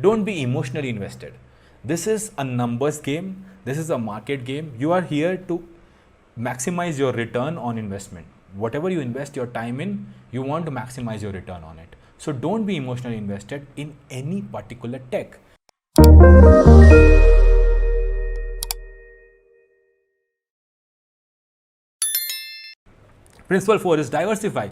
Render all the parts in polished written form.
Don't be emotionally invested. This is a numbers game. This is a market game. You are here to maximize your return on investment. Whatever you invest your time in, you want to maximize your return on it. So don't be emotionally invested in any particular tech. Principle 4 is diversify.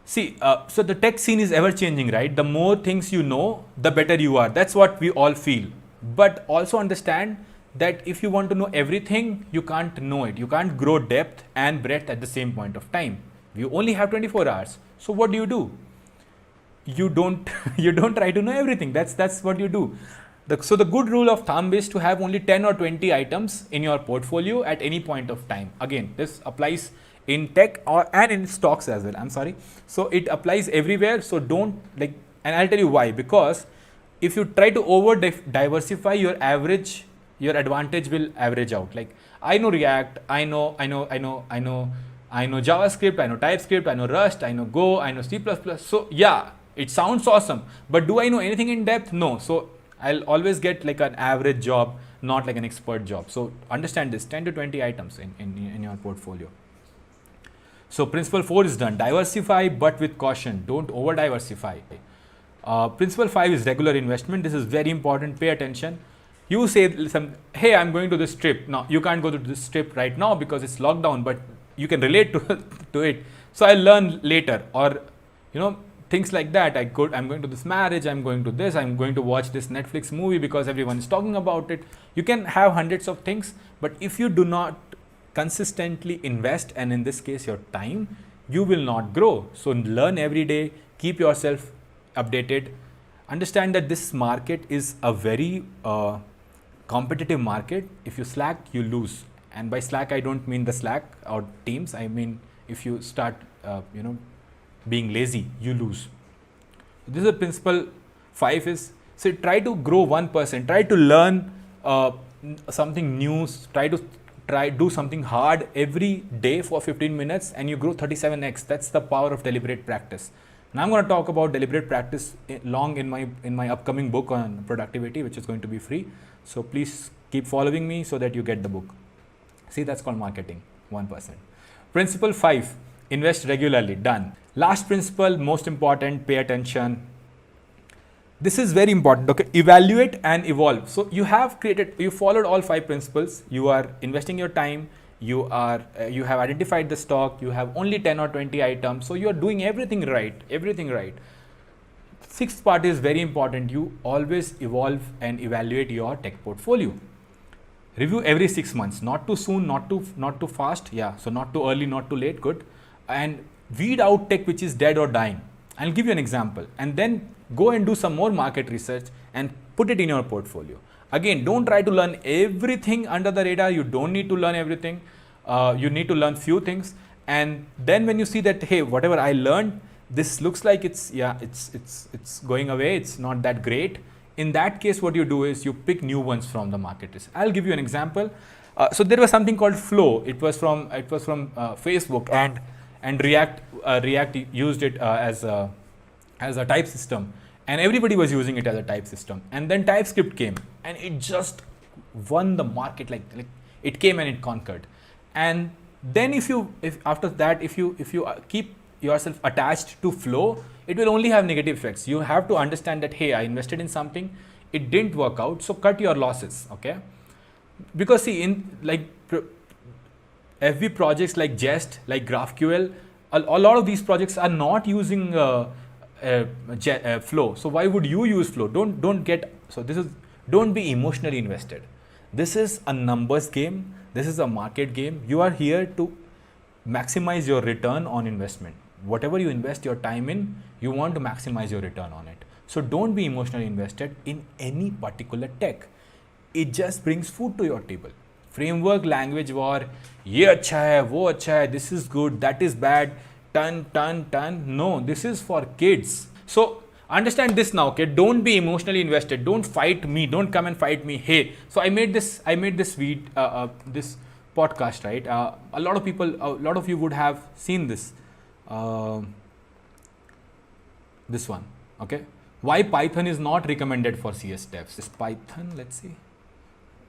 See, so the tech scene is ever changing, right? The more things you know, the better you are. That's what we all feel. But also understand that if you want to know everything, you can't know it. You can't grow depth and breadth at the same point of time. You only have 24 hours. So what do? You don't you don't try to know everything. That's what you do. So the good rule of thumb is to have only 10 or 20 items in your portfolio at any point of time. Again, this applies in tech and in stocks as well. I'm sorry. So it applies everywhere. So don't and I'll tell you why. Because if you try to over diversify, your advantage will average out. Like I know React, I know JavaScript, I know TypeScript, I know Rust, I know Go, I know C++. So yeah, it sounds awesome. But do I know anything in depth? No. So I'll always get like an average job, not like an expert job. So understand this, 10 to 20 items in your portfolio. So principle 4 is done. Diversify, but with caution. Don't over diversify. Principle 5 is regular investment. This is very important. Pay attention. You say hey, I'm going to this trip. Now you can't go to this trip right now because it's locked down, but you can relate to it. So I'll learn later, or things like that. I'm going to this marriage, I'm going to this, I'm going to watch this Netflix movie because everyone is talking about it. You can have hundreds of things, but if you do not consistently invest, and in this case your time, you will not grow. So learn every day, keep yourself updated. Understand that this market is a very competitive market. If you slack, you lose. And by slack, I don't mean the Slack or Teams. I mean, if you start, being lazy, you lose. This is a principle 5 is, so try to grow 1%, try to learn something new, do something hard every day for 15 minutes and you grow 37x. That's the power of deliberate practice. And I'm going to talk about deliberate practice long in my upcoming book on productivity, which is going to be free. So please keep following me so that you get the book. See, that's called marketing, 1%. Principle 5, invest regularly. Done. Last principle, most important, pay attention. This is very important. Okay, evaluate and evolve. So you followed all 5 principles. You are investing your time. You have identified the stock. You have only 10 or 20 items. So you are doing everything right. Sixth part is very important. You always evolve and evaluate your tech portfolio. Review every 6 months. Not too soon, not too fast. Yeah. So not too early, not too late. Good. And weed out tech which is dead or dying. I'll give you an example, and then go and do some more market research and put it in your portfolio. Again, don't try to learn everything under the radar. You don't need to learn everything. You need to learn few things, and then when you see that, hey, whatever I learned, this looks like it's going away. It's not that great. In that case, what you do is you pick new ones from the market research. I'll give you an example. So there was something called Flow. It was from Facebook, and React used it as a type system, and everybody was using it as a type system. And then TypeScript came, and it just won the market. Like it came and it conquered. And then if after that, if you keep yourself attached to Flow, it will only have negative effects. You have to understand that, hey, I invested in something, it didn't work out, so cut your losses. Okay, because see, in FB projects like Jest, like GraphQL, a lot of these projects are not using Flow. So why would you use Flow? Don't be emotionally invested. This is a numbers game. This is a market game. You are here to maximize your return on investment. Whatever you invest your time in, you want to maximize your return on it. So don't be emotionally invested in any particular tech. It just brings food to your table. Framework, language war, ye acha hai, wo acha hai, this is good, that is bad, ton. No, this is for kids. So understand this now, okay? Don't be emotionally invested. Don't fight me. Don't come and fight me. Hey, so I made this this podcast, right? A lot of you would have seen this one, okay? Why Python is not recommended for CS devs? Is Python, let's see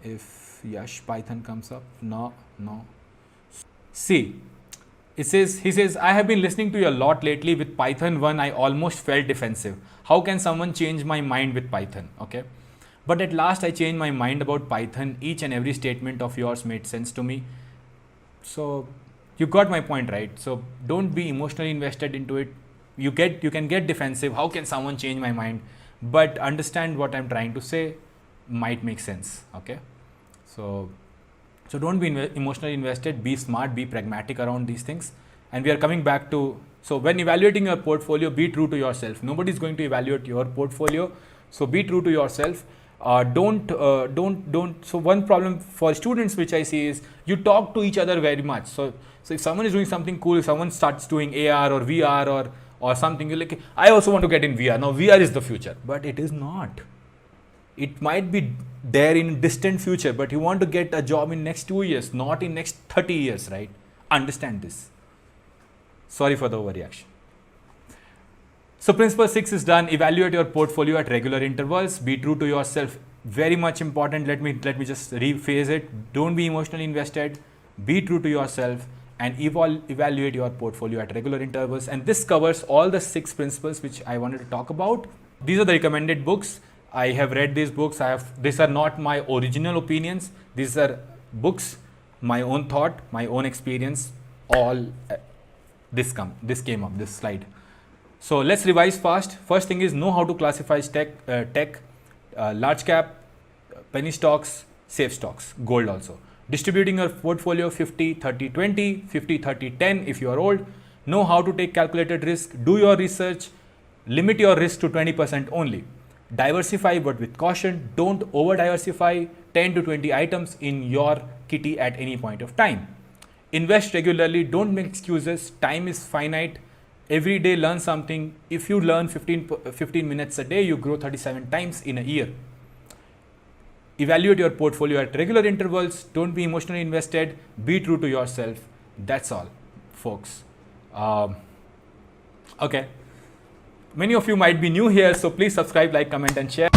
if Yash Python comes up. No. See, he says, I have been listening to you a lot lately. With Python 1, I almost felt defensive. How can someone change my mind with Python? Okay. But at last I changed my mind about Python. Each and every statement of yours made sense to me. So you got my point, right? So don't be emotionally invested into it. You can get defensive. How can someone change my mind? But understand what I'm trying to say might make sense. Okay. So don't be emotionally invested, be smart, be pragmatic around these things. And we are coming back to, so when evaluating your portfolio, be true to yourself. Nobody is going to evaluate your portfolio. So be true to yourself. Don't. So one problem for students which I see is you talk to each other very much. So if someone is doing something cool, if someone starts doing AR or VR or something, you're like, I also want to get in VR. Now VR is the future, but it is not. It might be there in distant future, but you want to get a job in next 2 years, not in next 30 years, right? Understand this. Sorry for the overreaction. So principle 6 is done. Evaluate your portfolio at regular intervals. Be true to yourself. Very much important. Let me just rephrase it. Don't be emotionally invested. Be true to yourself and evaluate your portfolio at regular intervals. And this covers all the 6 principles which I wanted to talk about. These are the recommended books. I have read these books. These are not my original opinions. These are books, my own thought, my own experience. All this came up, this slide. So let's revise fast. First thing is know how to classify tech, large cap, penny stocks, safe stocks, gold also. Distributing your portfolio 50, 30, 20, 50, 30, 10 if you are old. Know how to take calculated risk. Do your research. Limit your risk to 20% only. Diversify but with caution. Don't over diversify 10 to 20 items in your kitty at any point of time. Invest regularly. Don't make excuses. Time is finite. Every day learn something. If you learn 15 minutes a day, you grow 37 times in a year. Evaluate your portfolio at regular intervals. Don't be emotionally invested. Be true to yourself. That's all, folks. Okay. Many of you might be new here, so please subscribe, like, comment, and share.